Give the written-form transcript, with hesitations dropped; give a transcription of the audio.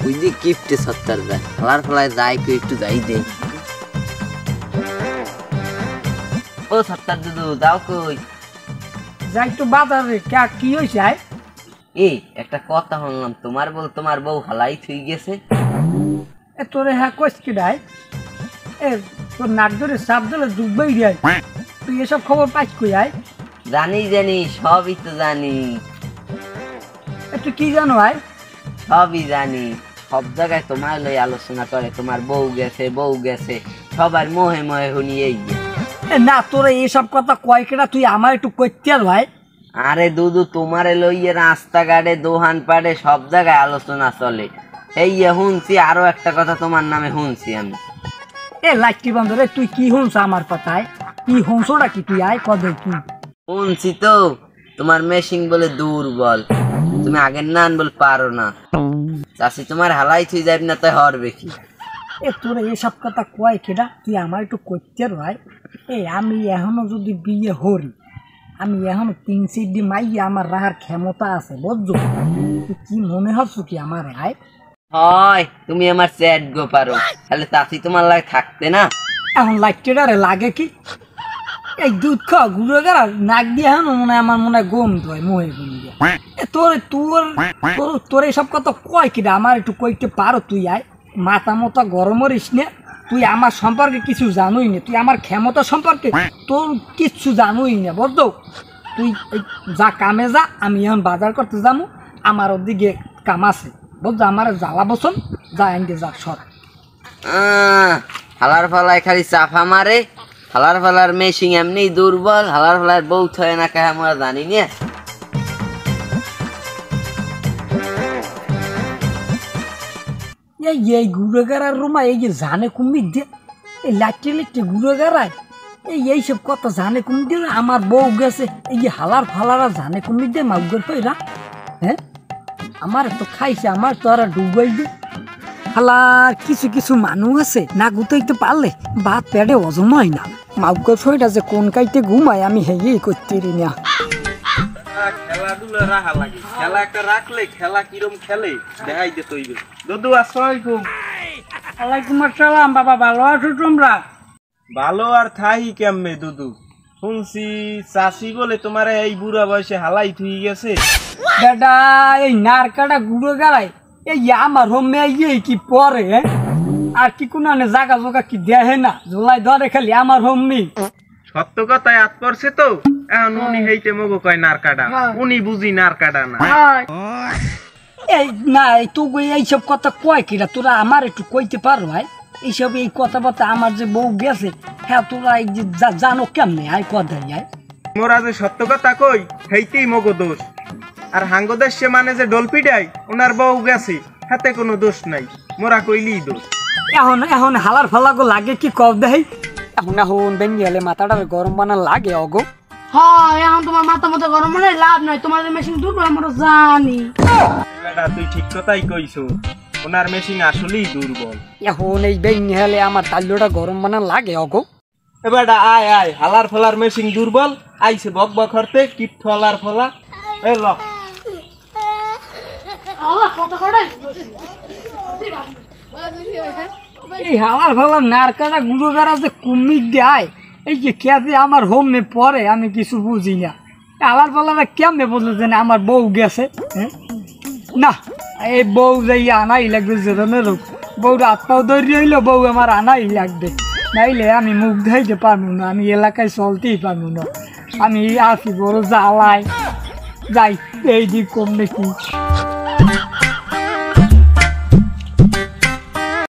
ওই যে কিফটে সত্তর যায় হালার ফলায় যায় কেউ একটু যাই দে ও সত্তর দুদু যাও কই যাই তো বাজারে কি হয়েছে আয় এই একটা কথা শুনলাম তোমার বউ হালাই থুই গেছে এ তোরে হ্যাঁ কইস কি ডাই এ তোর নাক ধরে সাপ দিলে ডুববেই যায় তুই এসব খবর পাইস কই আয় জানি সবই তো জানি তুই কি জানো আয় সবই জানি সব জায়গায় তোমার লই আলোচনা করে তোমার বউ গেছে সবার মোহে শুনি এই না তোরা এইসব কথা কয় কেনা তুই আমার একটু কইতে আর ভাই আরে দুদু তোমারে লইয়ে রাস্তাঘাটে দোহান পাড়ে সব জায়গায় আলোচনা চলে এই শুনছি আরো একটা কথা তোমার নামে শুনছি আমি এ লাইটি বন্ধরে তুই কি শুনছ আমার কথায় কি শুনছোটা কি তুই আয় কদে কি শুনছি তো তোমার মেশিন বলে দুর্বল তুমি আগের নান বল পারো না চাষি তোমার হালাই থুই যাবি না তাই হরবে কি এ তোরা এসব কথা কয় কেডা তুই আমার একটু কইতে ভাই এই আমি এখনো যদি বিয়ে হরি আমি এখনো 3-4 দিন মাইয়া আমার রাহার ক্ষমতা আছে বুঝছো তুই কি মনে হচ্ছ কি আমার আয় হয় তুমি আমার চ্যাট গো পারো তাহলে চাষি তোমার লাগে থাকতে না এখন লাইটেডারে লাগে কি এই দুধ খাওয়া গুঁড়ো গেলা নাক দিয়ে এখন মনে হয় আমার মনে হয় গম ধয় মোহে গম দিয়ে তোর তোর তোর এইসব কথা কয় কিনা আমার একটু কইতে পারো তুই আয় মাথা মতো গরম হরিস নে তুই আমার সম্পর্কে কিছু জানোই না তুই আমার ক্ষমতা সম্পর্কে তোর কিচ্ছু জানোই না বুঝতো তুই যা কামে যা আমি এখন বাজার করতে যাবো আমার ওদিকে কাম আছে বুঝছো আমার জ্বালা বসন যা এনকে যা সর হালার ফালায় খালি চাফা মারে হালার ফালার মেশিন এমনি দুর্বল হালার ফালার বউ থয়ে না কে আমরা জানি না এই ঘুরে গাড়ার রুমা এই যে জানে কুমির দিয়ে এই লাইটে ঘুরে গাড়ায় এইসব কথা জানে কুমির দিয়ে আমার বউ গেছে এই যে হালার ফালারা জানে কুমির দিয়ে মাউগের পয়রা হ্যাঁ আমার তো খাইছে আমার তো আর ডুবাই দে হালার কিছু মানুষ আছে না গুতাইতে পারলে ভাত পেটে ওজন হয় না মাউগের পয়রা যে কোন কাইতে ঘুমায় আমি হেয়েই করতে রি না খেলাধুলা রাখা লাগে খেলা একটা রাখলে খেলা কিরম খেলে দেখাই দে তৈরি দাদু আসসালামাইকুম ওয়ালাইকুম আসসালাম বাবা ভালো আছো তোমরা ভালো আর থাহি কেমনে দুদু শুনছি চাষি বলে তোমার এই বুড়া বয়সে হালাই থুই গেছে দাদা এই নারকাটা গুঁড়ো গাড়াই এই আমার হোমে এই কি পরে আর কি কোনো জাগা জোগা কি দেহে না জোলাই ধরে খালি আমার হোমনি সত্য কথায় আত পড়ছে তো এখন উনি হেইতে মগো কয় নারকাডা উনি বুঝি নারকাডা না এই না তুই এইসব কথা কয় কিনা তোরা আমার একটু কইতে পারো ভাই এইসব এই কথাবার্তা আমার যে বউ গেছে হ্যাঁ তোরা এই যে জানো কেমনে আয় কথা যায় মোরা যে সত্য কথা কই হেইতেই মগো দোষ আর হাঙ্গদেশ সে মানে যে ডলপিডাই ওনার বউ গেছে হাতে কোনো দোষ নাই মোরা কইলেই দোষ এখন হালার ফালাগো লাগে কি কব দেই এখন বেঙ্গি হলে মাথাটা গরম বানা লাগে অগো হ্যাঁ এখন তোমার মাথা মতো গরম মানে লাভ নাই তোমাদের মেশিন দুর্বল আমরা জানি তুই ঠিক কথাই কইছো ওনার মেশিন আসলেই দুর্বল এখন এই বেঙ্গি হলে আমার তাল্লুটা গরম বানা লাগে অগো এবার আয় হালার ফলার মেশিন দুর্বল আইছে বক বক করতে কিপ ফলার ফলা এ ল এই হালার ফালার নারকাটা গুঁড়ো গাড়া যে কুমির দেয় এই যে খেতে আমার হোমে পরে আমি কিছু বুঝি না হালার ফালারা কেমনে বললো যে আমার বউ গেছে না এই বউ যাই আনাই লাগবে যেরমের বউরা হাত পাও ধরি হইলো বউ আমার আনাই লাগবে নাইলে আমি মুখ ধুইতে পারবো না আমি এলাকায় চলতেই পারবো না আমি আসি বড় জ্বালাই যাই এই দিক কম নাকি